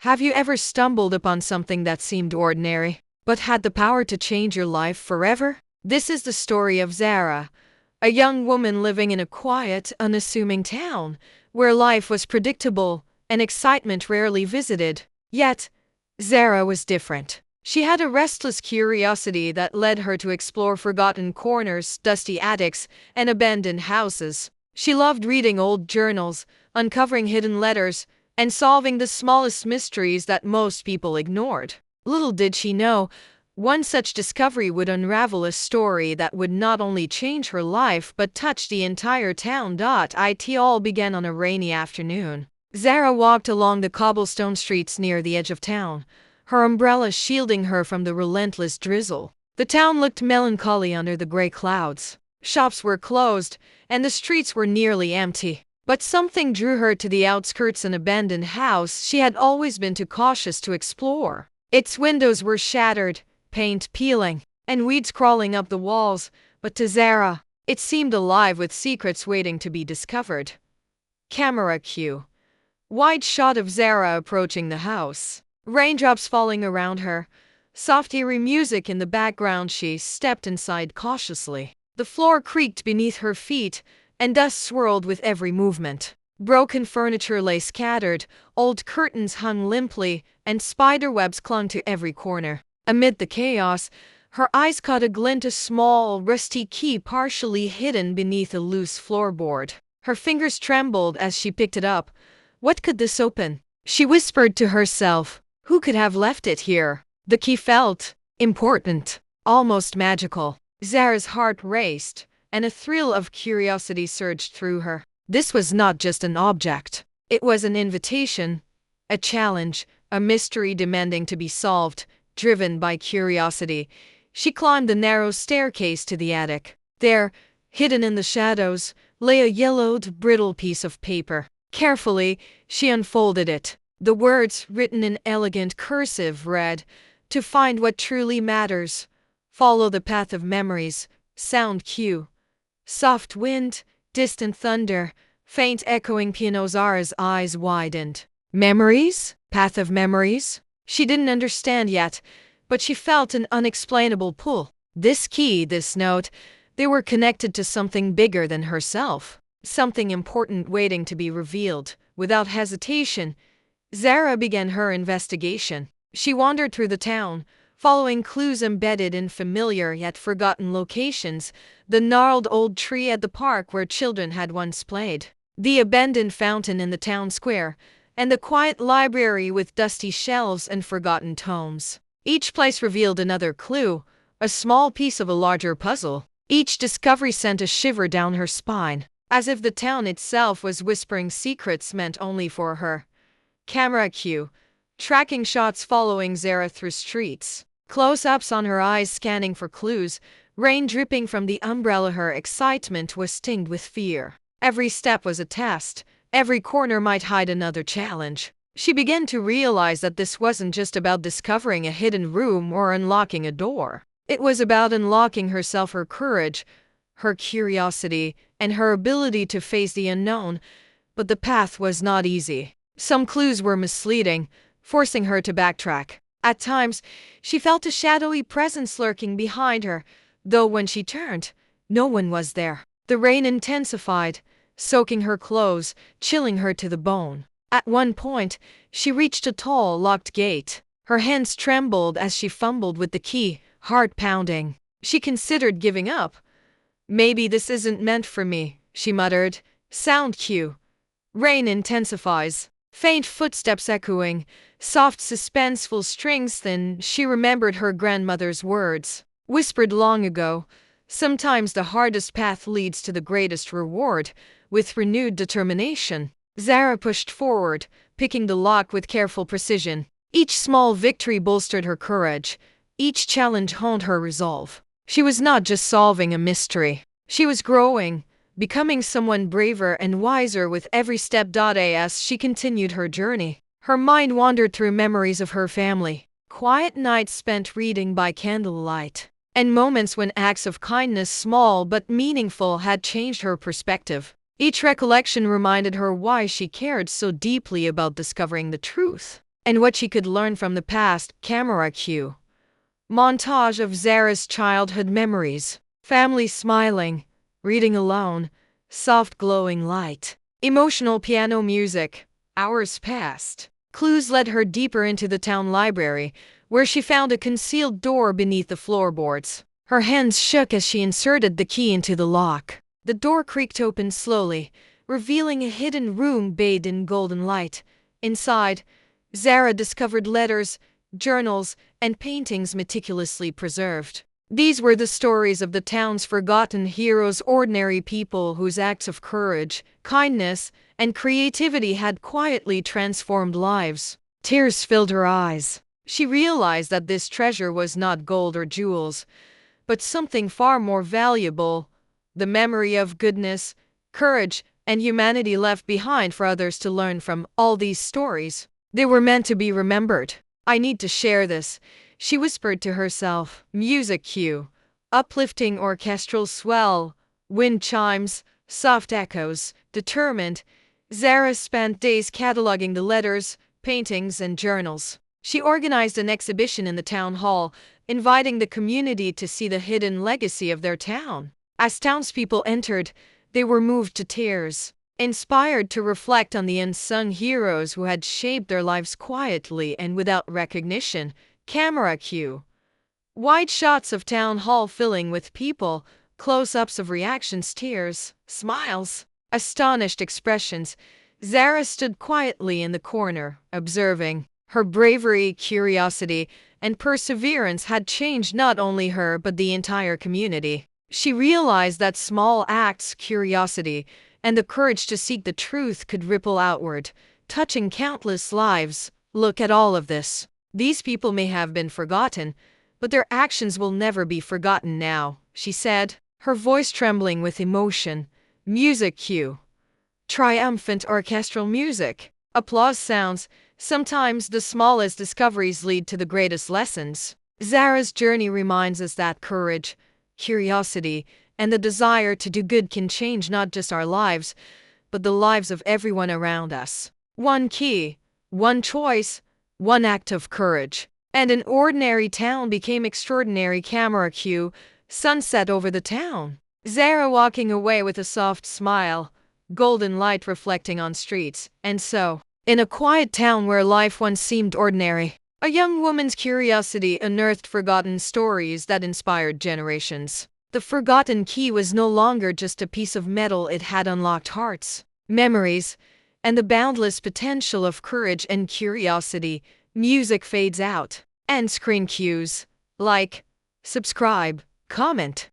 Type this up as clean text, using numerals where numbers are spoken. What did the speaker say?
Have you ever stumbled upon something that seemed ordinary, but had the power to change your life forever? This is the story of Zara, a young woman living in a quiet, unassuming town, where life was predictable and excitement rarely visited. Yet, Zara was different. She had a restless curiosity that led her to explore forgotten corners, dusty attics, and abandoned houses. She loved reading old journals, uncovering hidden letters, and solving the smallest mysteries that most people ignored. Little did she know, one such discovery would unravel a story that would not only change her life but touch the entire town. It all began on a rainy afternoon. Zara walked along the cobblestone streets near the edge of town, her umbrella shielding her from the relentless drizzle. The town looked melancholy under the gray clouds. Shops were closed, and the streets were nearly empty. But something drew her to the outskirts, an abandoned house she had always been too cautious to explore. Its windows were shattered, paint peeling, and weeds crawling up the walls, but to Zara, it seemed alive with secrets waiting to be discovered. Camera cue. Wide shot of Zara approaching the house. Raindrops falling around her. Soft eerie music in the background. She stepped inside cautiously. The floor creaked beneath her feet, and dust swirled with every movement. Broken furniture lay scattered, old curtains hung limply, and spider webs clung to every corner. Amid the chaos, her eyes caught a glint, a small, rusty key partially hidden beneath a loose floorboard. Her fingers trembled as she picked it up. What could this open? She whispered to herself. Who could have left it here? The key felt important, almost magical. Zara's heart raced, and a thrill of curiosity surged through her. This was not just an object. It was an invitation, a challenge, a mystery demanding to be solved. Driven by curiosity, she climbed the narrow staircase to the attic. There, hidden in the shadows, lay a yellowed, brittle piece of paper. Carefully, she unfolded it. The words, written in elegant cursive, read, "To find what truly matters, follow the path of memories." Sound cue. Soft wind, distant thunder, faint echoing piano. Zara's eyes widened. Memories? Path of memories? She didn't understand yet, but she felt an unexplainable pull. This key, this note, they were connected to something bigger than herself. Something important waiting to be revealed. Without hesitation, Zara began her investigation. She wandered through the town, following clues embedded in familiar yet forgotten locations: the gnarled old tree at the park where children had once played, the abandoned fountain in the town square, and the quiet library with dusty shelves and forgotten tomes. Each place revealed another clue, a small piece of a larger puzzle. Each discovery sent a shiver down her spine, as if the town itself was whispering secrets meant only for her. Camera cue. Tracking shots following Zara through streets. Close-ups on her eyes scanning for clues, rain dripping from the umbrella. Her excitement was tinged with fear. Every step was a test. Every corner might hide another challenge. She began to realize that this wasn't just about discovering a hidden room or unlocking a door. It was about unlocking herself, her courage, her curiosity, and her ability to face the unknown. But the path was not easy. Some clues were misleading, forcing her to backtrack. At times, she felt a shadowy presence lurking behind her, though when she turned, no one was there. The rain intensified, soaking her clothes, chilling her to the bone. At one point, she reached a tall, locked gate. Her hands trembled as she fumbled with the key, heart pounding. She considered giving up. Maybe this isn't meant for me, she muttered. Sound cue. Rain intensifies. Faint footsteps echoing, soft suspenseful strings. Then she remembered her grandmother's words, whispered long ago. Sometimes the hardest path leads to the greatest reward. With renewed determination, Zara pushed forward, picking the lock with careful precision. Each small victory bolstered her courage. Each challenge honed her resolve. She was not just solving a mystery. She was growing, becoming someone braver and wiser with every step. As she continued her journey, her mind wandered through memories of her family, quiet nights spent reading by candlelight, and moments when acts of kindness, small but meaningful, had changed her perspective. Each recollection reminded her why she cared so deeply about discovering the truth. and what she could learn from the past. Camera cue. Montage of Zara's childhood memories. Family smiling, reading alone, soft glowing light. Emotional piano music. Hours passed. Clues led her deeper into the town library, where she found a concealed door beneath the floorboards. Her hands shook as she inserted the key into the lock. The door creaked open slowly, revealing a hidden room bathed in golden light. Inside, Zara discovered letters, journals, and paintings meticulously preserved. These were the stories of the town's forgotten heroes, ordinary people whose acts of courage, kindness, and creativity had quietly transformed lives. Tears filled her eyes. She realized that this treasure was not gold or jewels, but something far more valuable, the memory of goodness, courage, and humanity left behind for others to learn from. All these stories, they were meant to be remembered. I need to share this, she whispered to herself. Music cue. Uplifting orchestral swell. Wind chimes, soft echoes. Determined, Zara spent days cataloging the letters, paintings, and journals. She organized an exhibition in the town hall, inviting the community to see the hidden legacy of their town. As townspeople entered, they were moved to tears, inspired to reflect on the unsung heroes who had shaped their lives quietly and without recognition. Camera cue. Wide shots of town hall filling with people, close-ups of reactions, tears, smiles, astonished expressions. Zara stood quietly in the corner, observing. Her bravery, curiosity, and perseverance had changed not only her but the entire community. She realized that small acts, curiosity, and the courage to seek the truth could ripple outward, touching countless lives. Look at all of this. These people may have been forgotten, but their actions will never be forgotten now, she said, her voice trembling with emotion. Music cue. Triumphant orchestral music. Applause sounds. Sometimes the smallest discoveries lead to the greatest lessons. Zara's journey reminds us that courage, curiosity, and the desire to do good can change not just our lives, but the lives of everyone around us. One key, one choice, one act of courage, and an ordinary town became extraordinary. Camera cue. Sunset over the town. Zara walking away with a soft smile, golden light reflecting on streets. And so, in a quiet town where life once seemed ordinary, a young woman's curiosity unearthed forgotten stories that inspired generations. The forgotten key was no longer just a piece of metal, it had unlocked hearts, memories, and the boundless potential of courage and curiosity. Music fades out. End screen cues. Like, subscribe, comment.